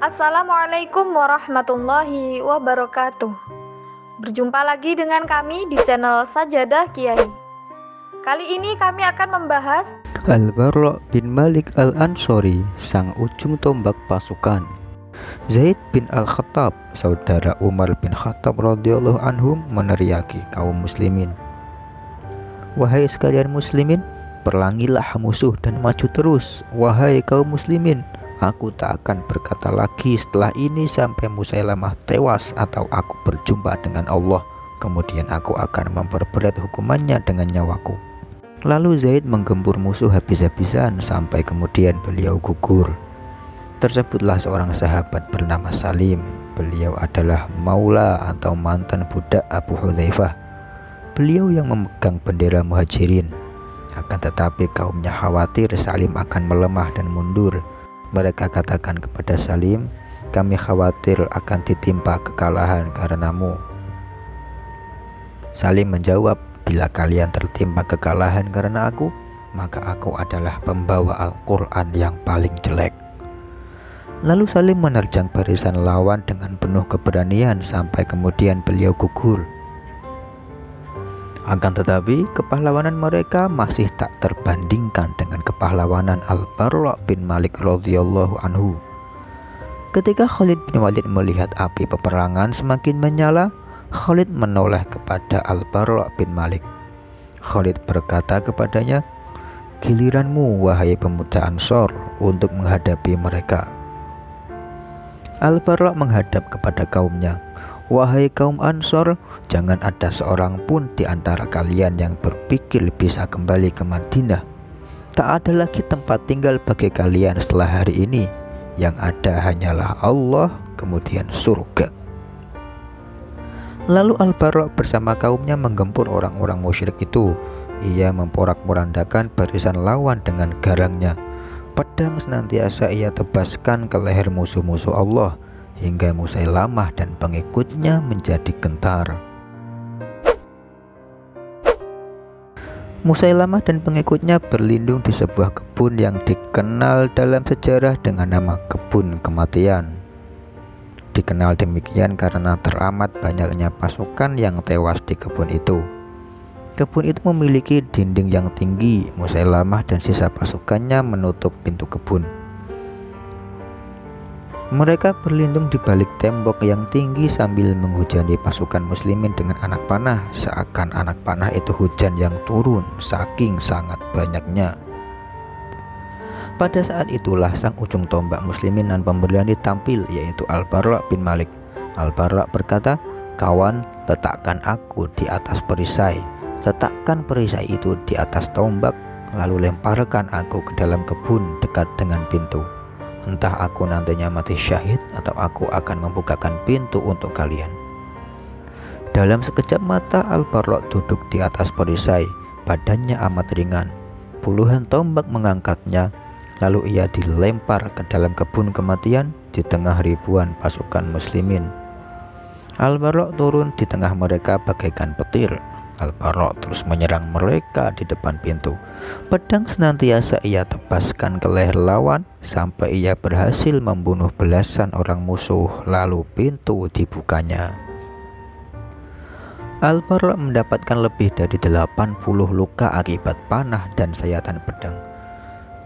Assalamualaikum warahmatullahi wabarakatuh. Berjumpa lagi dengan kami di channel Sajadah Kiai. Kali ini kami akan membahas Al-Bara' bin Malik Al-Ansori, sang ujung tombak pasukan. Zaid bin Al-Khattab, saudara Umar bin Khattab radhiyallahu anhum, meneriaki kaum muslimin, "Wahai sekalian muslimin, perangilah musuh dan maju terus. Wahai kaum muslimin, aku tak akan berkata lagi setelah ini sampai Musailamah tewas atau aku berjumpa dengan Allah. Kemudian aku akan memperberat hukumannya dengan nyawaku." Lalu Zaid menggempur musuh habis-habisan sampai kemudian beliau gugur. Tersebutlah seorang sahabat bernama Salim. Beliau adalah maula atau mantan budak Abu Hudzaifah. Beliau yang memegang bendera Muhajirin. Akan tetapi kaumnya khawatir Salim akan melemah dan mundur. Mereka katakan kepada Salim, "Kami khawatir akan ditimpa kekalahan karenamu." Salim menjawab, "Bila kalian tertimpa kekalahan karena aku, maka aku adalah pembawa Al-Quran yang paling jelek." Lalu Salim menerjang barisan lawan dengan penuh keberanian sampai kemudian beliau gugur. Akan tetapi kepahlawanan mereka masih tak terbandingkan dengan kepahlawanan Al-Bara' bin Malik radhiyallahu anhu. Ketika Khalid bin Walid melihat api peperangan semakin menyala, Khalid menoleh kepada Al-Bara' bin Malik. Khalid berkata kepadanya, "Giliranmu wahai pemuda Ansor untuk menghadapi mereka." Al-Bara' menghadap kepada kaumnya, "Wahai kaum Ansor, jangan ada seorang pun di antara kalian yang berpikir bisa kembali ke Madinah. Tak ada lagi tempat tinggal bagi kalian setelah hari ini. Yang ada hanyalah Allah, kemudian surga." Lalu Al-Bara' bersama kaumnya menggempur orang-orang musyrik itu. Ia memporak-porandakan barisan lawan dengan garangnya. Pedang senantiasa ia tebaskan ke leher musuh-musuh Allah hingga Musailamah dan pengikutnya menjadi gentar. Musailamah dan pengikutnya berlindung di sebuah kebun yang dikenal dalam sejarah dengan nama Kebun Kematian. Dikenal demikian karena teramat banyaknya pasukan yang tewas di kebun itu. Kebun itu memiliki dinding yang tinggi. Musailamah dan sisa pasukannya menutup pintu kebun. Mereka berlindung di balik tembok yang tinggi sambil menghujani pasukan muslimin dengan anak panah, seakan anak panah itu hujan yang turun saking sangat banyaknya. Pada saat itulah sang ujung tombak muslimin dan pemberani tampil, yaitu Al-Bara' bin Malik. Al-Bara' berkata, "Kawan, letakkan aku di atas perisai. Letakkan perisai itu di atas tombak, lalu lemparkan aku ke dalam kebun dekat dengan pintu. Entah aku nantinya mati syahid atau aku akan membukakan pintu untuk kalian." Dalam sekejap mata Al-Bara' duduk di atas perisai. Badannya amat ringan. Puluhan tombak mengangkatnya. Lalu ia dilempar ke dalam kebun kematian di tengah ribuan pasukan muslimin. Al-Bara' turun di tengah mereka bagaikan petir. Al-Bara' terus menyerang mereka di depan pintu. Pedang senantiasa ia tebaskan ke leher lawan sampai ia berhasil membunuh belasan orang musuh, lalu pintu dibukanya. Al-Bara' mendapatkan lebih dari 80 luka akibat panah dan sayatan pedang.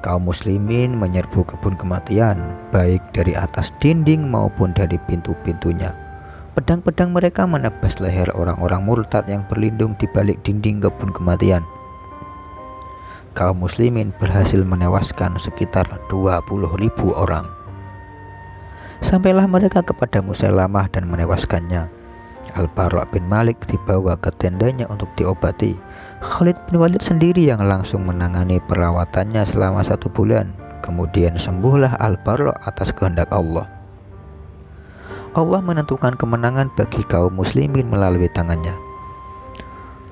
Kaum muslimin menyerbu kebun kematian, baik dari atas dinding maupun dari pintu-pintunya. Pedang-pedang mereka menebas leher orang-orang murtad yang berlindung di balik dinding kebun kematian. Kaum muslimin berhasil menewaskan sekitar 20.000 orang. Sampailah mereka kepada Musailamah dan menewaskannya. Al-Bara' bin Malik dibawa ke tendanya untuk diobati. Khalid bin Walid sendiri yang langsung menangani perawatannya selama 1 bulan. Kemudian sembuhlah Al-Bara' atas kehendak Allah. Allah menentukan kemenangan bagi kaum muslimin melalui tangannya.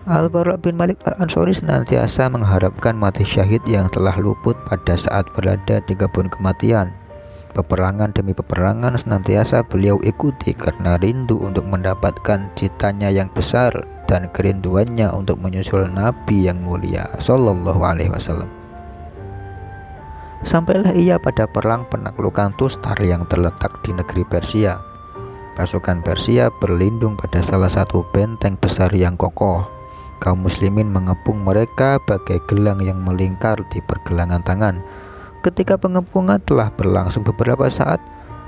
Al-Bara' bin Malik Al-Ansori senantiasa mengharapkan mati syahid yang telah luput pada saat berada di kebun kematian. Peperangan demi peperangan senantiasa beliau ikuti karena rindu untuk mendapatkan citanya yang besar dan kerinduannya untuk menyusul Nabi yang mulia Sallallahu Alaihi Wasallam. Sampailah ia pada perang penaklukan Tustar yang terletak di negeri Persia. Pasukan Persia berlindung pada salah satu benteng besar yang kokoh. Kaum muslimin mengepung mereka bagai gelang yang melingkar di pergelangan tangan. Ketika pengepungan telah berlangsung beberapa saat,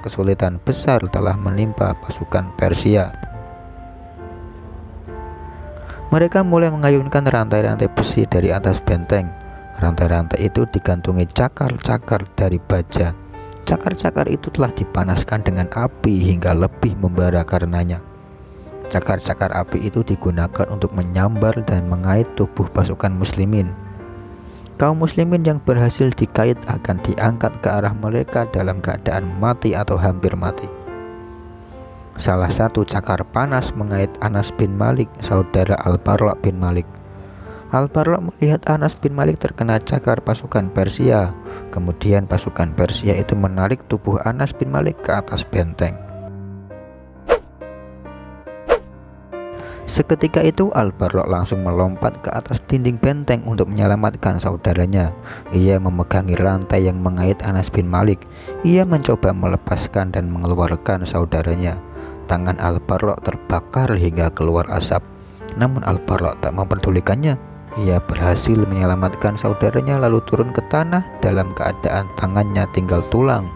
kesulitan besar telah menimpa pasukan Persia. Mereka mulai mengayunkan rantai-rantai besi dari atas benteng. Rantai-rantai itu digantungi cakar-cakar dari baja. Cakar-cakar itu telah dipanaskan dengan api hingga lebih membara karenanya. Cakar-cakar api itu digunakan untuk menyambar dan mengait tubuh pasukan muslimin. Kaum muslimin yang berhasil dikait akan diangkat ke arah mereka dalam keadaan mati atau hampir mati. Salah satu cakar panas mengait Anas bin Malik, saudara Al-Barra bin Malik. Al-Barra melihat Anas bin Malik terkena cakar pasukan Persia. Kemudian pasukan Persia itu menarik tubuh Anas bin Malik ke atas benteng. Seketika itu Al-Barra langsung melompat ke atas dinding benteng untuk menyelamatkan saudaranya. Ia memegangi rantai yang mengait Anas bin Malik. Ia mencoba melepaskan dan mengeluarkan saudaranya. Tangan Al-Barra terbakar hingga keluar asap. Namun Al-Barra tak memperdulikannya. Ia berhasil menyelamatkan saudaranya lalu turun ke tanah dalam keadaan tangannya tinggal tulang.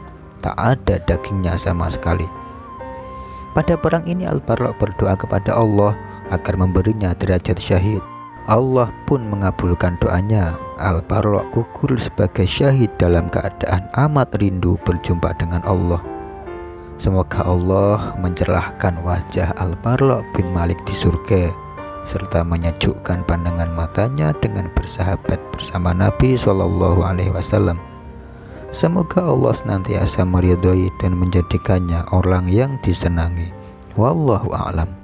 Tak ada dagingnya sama sekali. Pada perang ini Al-Barra berdoa kepada Allah agar memberinya derajat syahid. Allah pun mengabulkan doanya. Al-Barra gugur sebagai syahid dalam keadaan amat rindu berjumpa dengan Allah. Semoga Allah mencerahkan wajah Al-Barra bin Malik di surga, serta menyejukkan pandangan matanya dengan bersahabat bersama Nabi SAW. Semoga Allah senantiasa meridhoi dan menjadikannya orang yang disenangi. Wallahu a'lam.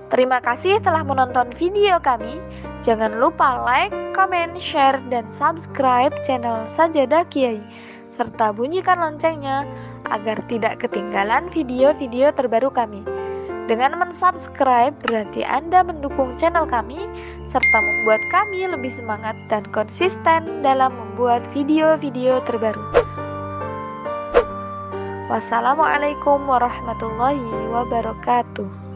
Terima kasih telah menonton video kami. Jangan lupa like, comment, share, dan subscribe channel Sajadah Kiai, serta bunyikan loncengnya agar tidak ketinggalan video-video terbaru kami. Dengan mensubscribe berarti Anda mendukung channel kami serta membuat kami lebih semangat dan konsisten dalam membuat video-video terbaru. Wassalamualaikum warahmatullahi wabarakatuh.